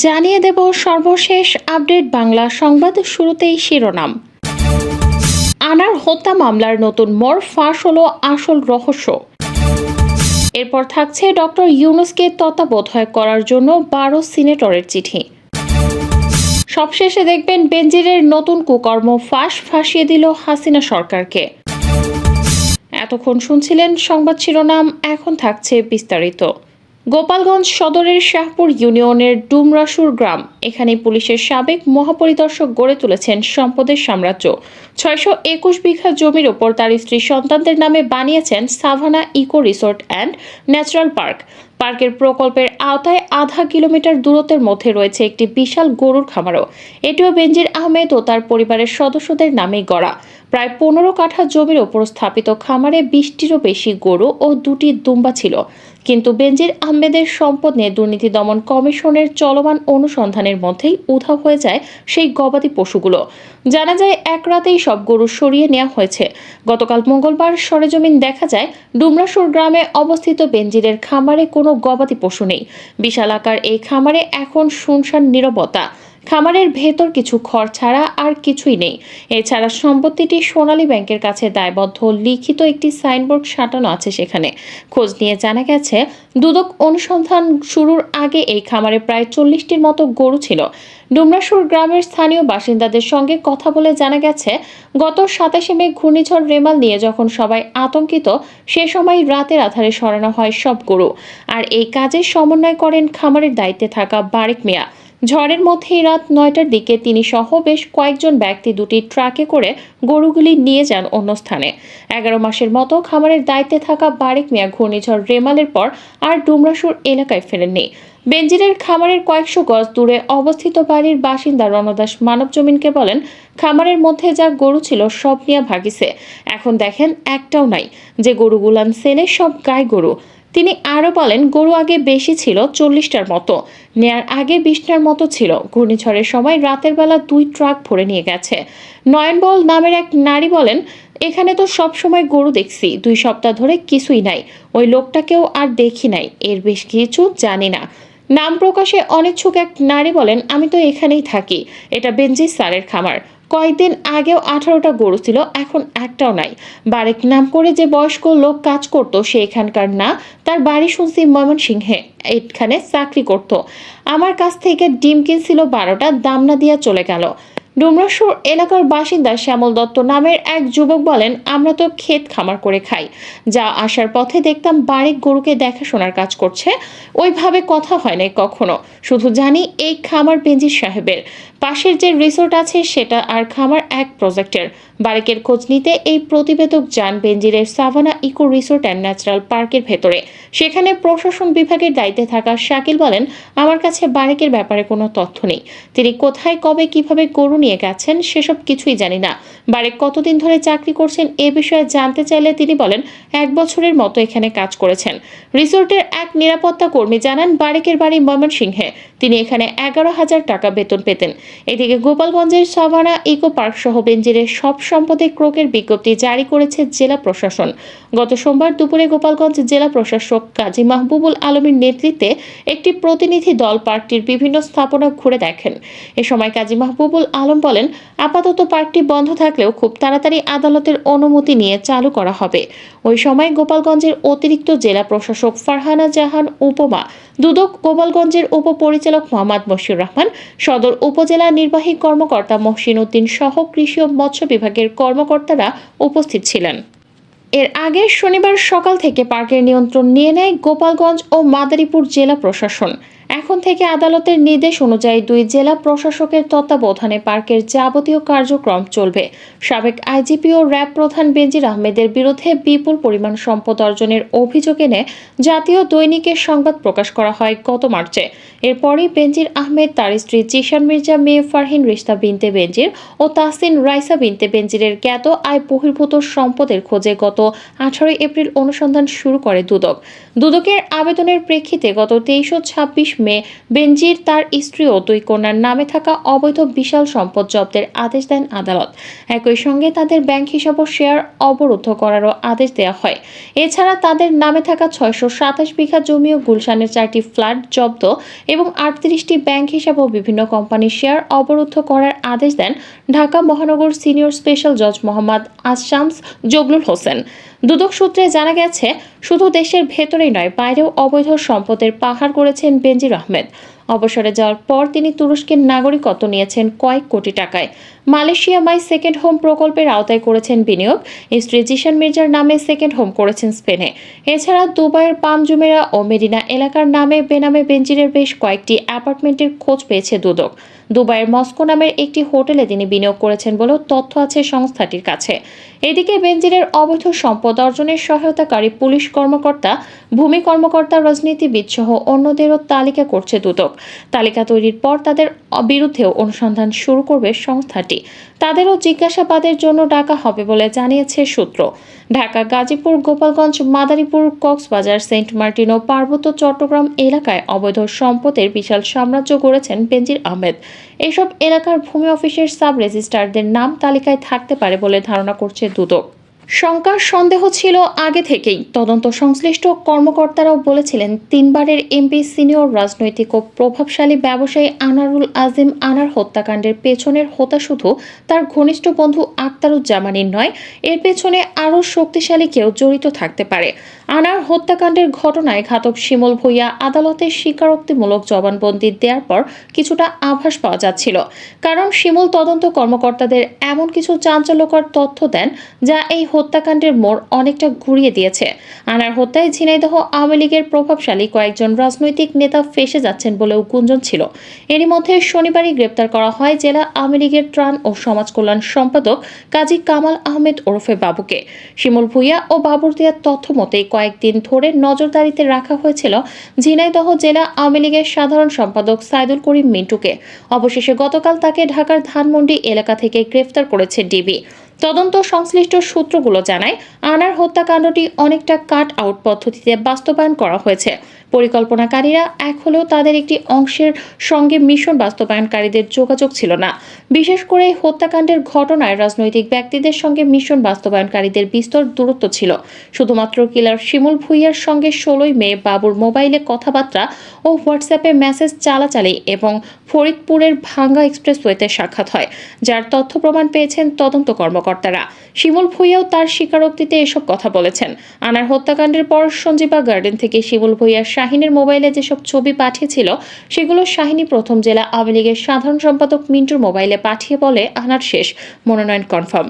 জানিয়ে দেব সর্বশেষ আপডেট বাংলা সংবাদ। শুরুতেই শিরোনাম। আনার হত্যা মামলার নতুন মোড়, ফাঁস হলো আসল রহস্য। এরপর থাকছে ডক্টর ইউনূসকে তত্ত্বাবধায়ক করার জন্য 12 সিনেটরের চিঠি। সবশেষে দেখবেন বেনজিরের নতুন কুকর্ম ফাঁসিয়ে দিল হাসিনা সরকারকে। এতক্ষণ শুনছিলেন সংবাদ শিরোনাম, এখন থাকছে বিস্তারিত। গোপালগঞ্জ সদরের শাহপুর ইউনিয়নের ডুমরাসুর গ্রাম, এখানে পুলিশের সাবেক মহাপরিদর্শক গড়ে তুলেছেন সম্পদের সাম্রাজ্য। 621 বিঘা জমির ওপর তার স্ত্রী সন্তানদের নামে বানিয়েছেন savanna eco resort and natural park. পার্কের প্রকল্পের আওতায় আধা কিলোমিটার দূরত্বের মধ্যে রয়েছে একটি বিশাল গরুর খামারও। এটিও বেনজির আহমেদ ও তার পরিবারের সদস্যদের নামেই গড়া। প্রায় 15 কাঠা জমির ওপর স্থাপিত খামারে 20টিরও বেশি গরু ও 2টি দুম্বা ছিল। কিন্তু বেনজির আহমেদের সম্পদ নিয়ে দুর্নীতি দমন কমিশনের চলমান অনুসন্ধানের মধ্যেই উধাও হয়ে যায় সেই গবাদি পশুগুলো। জানা যায় এক রাতেই সব গরু সরিয়ে নেওয়া হয়েছে। গতকাল মঙ্গলবার সরেজমিন দেখা যায় ডুমরাসুর গ্রামে অবস্থিত বেনজিরের খামারে কোনো গবাদি পশু নেই। বিশাল আকার এই খামারে এখন শুনশান নীরবতা। খামারের ভেতর কিছু খড় ছাড়া আর কিছুই নেই। এছাড়া সম্পত্তিটি সোনালী ব্যাংকের কাছে দায়বদ্ধ লিখিত একটি সাইনবোর্ড সাঁটানো আছে সেখানে। খোঁজ নিয়ে জানা গেছে, দুদক অনুসন্ধান শুরুর আগে এই খামারে প্রায় 40টির মতো গরু ছিল। ডুমরাসুর গ্রামের স্থানীয় বাসিন্দাদের সঙ্গে কথা বলে জানা গেছে, গত 27 মে ঘূর্ণিঝড় রেমাল নিয়ে যখন সবাই আতঙ্কিত, সে সময় রাতের আধারে সরানো হয় সব গরু। আর এই কাজে সমন্বয় করেন খামারের দায়িত্বে থাকা বারেক মিয়া। ঝড়ের মধ্যেই রাত 9টার দিকে তিনি সহ বেশ কয়েকজন ব্যক্তি দুটি ট্রাকে করে গরুগুলি নিয়ে যান অন্য স্থানে। 11 মাসের মতো খামারের দায়িত্বে থাকা বারেক মিয়া ঘূর্ণিঝড় রেমালের পর আর ডুমরাসুর এলাকায় ফেরেননি। বেনজিরের খামারের কয়েকশো গজ দূরে অবস্থিত বাড়ির বাসিন্দা রণদাস মানবজমিনকে বলেন, খামারের মধ্যে যা গরু ছিল সব নিয়ে ভাগিছে, এখন দেখেন একটাও নাই। যে গরুগুলান সেলে সব গাই গরু। তিনি আরও বলেন, গরু আগে বেশি ছিল, 40টার মতো, নেয়ার আগে 20টার মতো ছিল। ঘূর্ণিঝড়ের সময় রাতের বেলা 2 ট্রাক ভরে নিয়ে গেছে। নয়নবল নামের এক নারী বলেন, এখানে তো সব সময় গরু দেখছি, 2 সপ্তাহ ধরে কিছুই নাই। ওই লোকটাকেও আর দেখি নাই, এর বেশ কিছু জানি না। নাম প্রকাশে অনিচ্ছুক এক নারী বলেন, আমি তো এখানেই থাকি, এটা বেনজির স্যারের খামার। কয়েকদিন আগেও 18টা গরু ছিল, এখন একটাও নাই। বারেক নাম করে যে বয়স্ক লোক কাজ করত সে এখানকার না, তার বাড়ি শুনছি ময়মনসিংহে, এখানে চাকরি করত। আমার কাছ থেকে ডিম কিনছিল 12টা, দাম না দিয়া চলে গেল। ডুমরাসুর এলাকার বাসিন্দা শ্যামল দত্ত নামের এক যুবক বলেন, আমরা তো ক্ষেত খামার করে খাই, যা আসার পথে দেখতাম বারেক গরুকে দেখাশোনার কাজ করছে। ওইভাবে কথা হয় নাই কখনো, শুধু জানি এই খামার বেনজির সাহেবের। পাশের যে রিসোর্ট আছে সেটা আর খামার এক প্রজেক্টের। বারেকের খোঁজ নিতে এই প্রতিবেদক যান বেনজিরের Savanna eco resort and Natural পার্কের ভেতরে। সেখানে প্রশাসন বিভাগের দায়িত্বে থাকা শাকিল বলেন, আমার কাছে বারেকের ব্যাপারে কোনো তথ্য নেই। তিনি কোথায়, কবে, কিভাবে গরু নিয়ে গেছেন সেসব কিছুই জানি না। বারেক কতদিন ধরে চাকরি করছেন এ বিষয়ে জানতে চাইলে তিনি বলেন, 1 বছরের মতো এখানে কাজ করেছেন। রিসোর্টের এক নিরাপত্তা কর্মী জানান, বারেকের বাড়ি ময়মনসিংহে, তিনি এখানে 11,000 টাকা বেতন পেতেন। এদিকে গোপালগঞ্জের সাভানা ইকো পার্ক সহ বেনজিরের সব সম্পদে ক্রোকের বিজ্ঞপ্তি জারি করেছে জেলা প্রশাসন। গত সোমবার দুপুরে গোপালগঞ্জ জেলা প্রশাসক কাজী মাহবুবুল আলমের নেতৃত্বে একটি প্রতিনিধি দল পার্কটির বিভিন্ন স্থাপনা ঘুরে দেখেন। এ সময় কাজী মাহবুবুল আলম বলেন, আপাতত পার্কটি বন্ধ থাকলেও খুব তাড়াতাড়ি আদালতের অনুমতি নিয়ে চালু করা হবে। ওই সময় গোপালগঞ্জের অতিরিক্ত জেলা প্রশাসক ফারহানা জাহান উপমা, দুদক গোপালগঞ্জের উপপরিচালক মোহাম্মদ মশিউর রহমান, সদর উপজেলা নির্বাহী কর্মকর্তা মহসিন উদ্দিন সহ কৃষি ও মৎস্য বিভাগের কর্মকর্তারা উপস্থিত ছিলেন। এর আগে শনিবার সকাল থেকে পার্কের নিয়ন্ত্রণ নিয়ে নেয় গোপালগঞ্জ ও মাদারীপুর জেলা প্রশাসন। এখন থেকে আদালতের নির্দেশ অনুযায়ী 2 জেলা প্রশাসকের তত্ত্বাবধানে পার্কের যাবতীয় কার্যক্রম চলবে। সাবেক আইজিপি ও র্যাব প্রধান বেনজির আহমেদের বিরুদ্ধে বিপুল পরিমাণ সম্পদ অর্জনের অভিযোগ এনে জাতীয় দৈনিকে সংবাদ প্রকাশ করা হয় গত মার্চে। এরপরই বেনজির আহমেদ, তার স্ত্রী জিশান মির্জা, মেয়ে ফারহিন রিশতা বিনতে বেনজির ও তাহসিন রাইসা বিনতে বেনজিরের জ্ঞাত আয় বহির্ভূত সম্পদের খোঁজে গত 18 এপ্রিল অনুসন্ধান শুরু করে দুদক। দুদকের আবেদনের প্রেক্ষিতে গত 23 ও 26 মে বেনজির তার স্ত্রী ও 2 কন্যার নামে থাকা অবৈধ বিশাল সম্পদ জব্দের আদেশ দেন আদালত। একই সঙ্গে তাদের ব্যাংক হিসাব ও শেয়ার অবরুদ্ধ করারও আদেশ দেওয়া হয়। এছাড়া তাদের নামে থাকা 627 বিঘা জমি ও গুলশানের 4টি ফ্ল্যাট জব্দ এবং 38টি ব্যাংক হিসাব ও বিভিন্ন কোম্পানির শেয়ার অবরুদ্ধ করার আদেশ দেন ঢাকা মহানগর সিনিয়র স্পেশাল জজ মোহাম্মদ আশামস জগলুল হোসেন। দুদক সূত্রে জানা গেছে, শুধু দেশের ভেতরেই নয়, বাইরেও অবৈধ সম্পদের পাহাড় গড়েছেন বেনজির আহমেদ। অবসরে যাওয়ার পর তিনি তুরস্কের নাগরিকত্ব নিয়েছেন কয়েক কোটি টাকায়। মালয়েশিয়া মাই সেকেন্ড হোম প্রকল্পের আওতায় করেছেন বিনিয়োগ। স্ত্রী জিশান মির্জার নামে সেকেন্ড হোম করেছেন স্পেনে। এছাড়া দুবাইয়ের পাম জুমেরা ও মেরিনা এলাকার নামে বেনামে বেনজিরের বেশ কয়েকটি অ্যাপার্টমেন্টের খোঁজ পেয়েছে দুদক। দুবাইয়ের মস্কো নামের একটি হোটেলে তিনি বিনিয়োগ করেছেন বলেও তথ্য আছে সংস্থাটির কাছে। এদিকে বেনজিরের অবৈধ সম্পদ অর্জনের সহায়তাকারী পুলিশ কর্মকর্তা, ভূমি কর্মকর্তা, রাজনীতিবিদ সহ অন্যদেরও তালিকা করছে দুদক। তালিকা তৈরির পর তাদের বিরুদ্ধেও অনুসন্ধান শুরু করবে সংস্থাটি। তাদেরও জিজ্ঞাসাবাদের জন্য ডাকা হবে বলে জানিয়েছে সূত্র। ঢাকা, গাজীপুর, গোপালগঞ্জ, মাদারীপুর, কক্সবাজার, সেন্ট মার্টিন ও পার্বত্য চট্টগ্রাম এলাকায় অবৈধ সম্পদের বিশাল সাম্রাজ্য গড়েছেন বেনজির আহমেদ। এসব এলাকার ভূমি অফিসের সাব রেজিস্ট্রারদের নাম তালিকায় থাকতে পারে বলে ধারণা করছে দুদক। শঙ্কার সন্দেহ ছিল আগে থেকেই। তদন্ত সংশ্লিষ্ট কর্মকর্তারাও বলেছিলেন, 3 বারের এমপি, সিনিয়র রাজনৈতিক ও প্রভাবশালী ব্যবসায়ী আনারুল আজিম আনার হত্যাকাণ্ডের পেছনের হোতা শুধু তার ঘনিষ্ঠ বন্ধু আখতারুজ্জামানের নয়, এর পেছনে আরও শক্তিশালী কেউ জড়িত থাকতে পারে। আনার হত্যাকাণ্ডের ঘটনায় ঘাতক শিমুল ভূঁইয়া আদালতে স্বীকারোক্তিমূলক জবানবন্দি দেওয়ার পর কিছুটা আভাস পাওয়া যাচ্ছিল। কারণ শিমুল তদন্ত কর্মকর্তাদের এমন কিছু চাঞ্চল্যকর তথ্য দেন যা এই হত্যাকাণ্ডের মোড় অনেকটা ঘুরিয়ে দিয়েছে। আনার হত্যায় ঝিনাইদহ আওয়ামী লীগের প্রভাবশালী কয়েকজন রাজনৈতিক নেতা ফেঁসে যাচ্ছেন বলেও গুঞ্জন ছিল। এরই মধ্যে শনিবারই গ্রেপ্তার করা হয় জেলা আওয়ামী লীগের ত্রাণ ও সমাজ কল্যাণ সম্পাদক কাজী কামাল আহমেদ ওরফে বাবুকে। শিমুল ভূঁইয়া ও বাবুর দেওয়ার তথ্য মতে কয়েকদিন ধরে নজরদারিতে রাখা হয়েছিল ঝিনাইদহ জেলা আওয়ামী লীগের সাধারণ সম্পাদক সাইদুল করিম মিন্টুকে। অবশেষে গতকাল তাকে ঢাকার ধানমন্ডি এলাকা থেকে গ্রেফতার করেছে ডিবি। তদন্ত সংশ্লিষ্ট সূত্রগুলো জানায়, আনার হত্যাকাণ্ডটি অনেকটা কাট আউট পদ্ধতিতে বাস্তবায়ন করা হয়েছে। পরিকল্পনাকারীরা এক হলেও তাদের একটি অংশের সঙ্গে মিশন বাস্তবায়নকারীদের যোগাযোগ ছিল না। বিশেষ করে হত্যাকাণ্ডের ঘটনায় রাজনৈতিক ব্যক্তিদের সঙ্গে মিশন বাস্তবায়নকারীদের বিস্তর দূরত্ব ছিল। শুধুমাত্র কিলার শিমুল ভূঁইয়ার সঙ্গে 16 মে বাবুর মোবাইলে কথাবার্তা ও হোয়াটসঅ্যাপে মেসেজ চালাচালি এবং ফরিদপুরের ভাঙ্গা এক্সপ্রেসওয়েতে সাক্ষাৎ হয়, যার তথ্য প্রমাণ পেয়েছেন তদন্ত কর্মকর্তারা। শিমুল ভূঁইয়াও তার স্বীকারোক্তিতে এসব কথা বলেছেন। আনার হত্যাকাণ্ডের পর সঞ্জীবা গার্ডেন থেকে শিমুল ভূঁইয়া শাহিনের মোবাইলে যেসব ছবি পাঠিয়েছিল, সেগুলো শাহিনী প্রথম জেলা আওয়ামী লীগের সাধারণ সম্পাদক মিন্টুর মোবাইলে পাঠিয়ে বলে, আনার শেষ, মনোনয়ন কনফার্ম।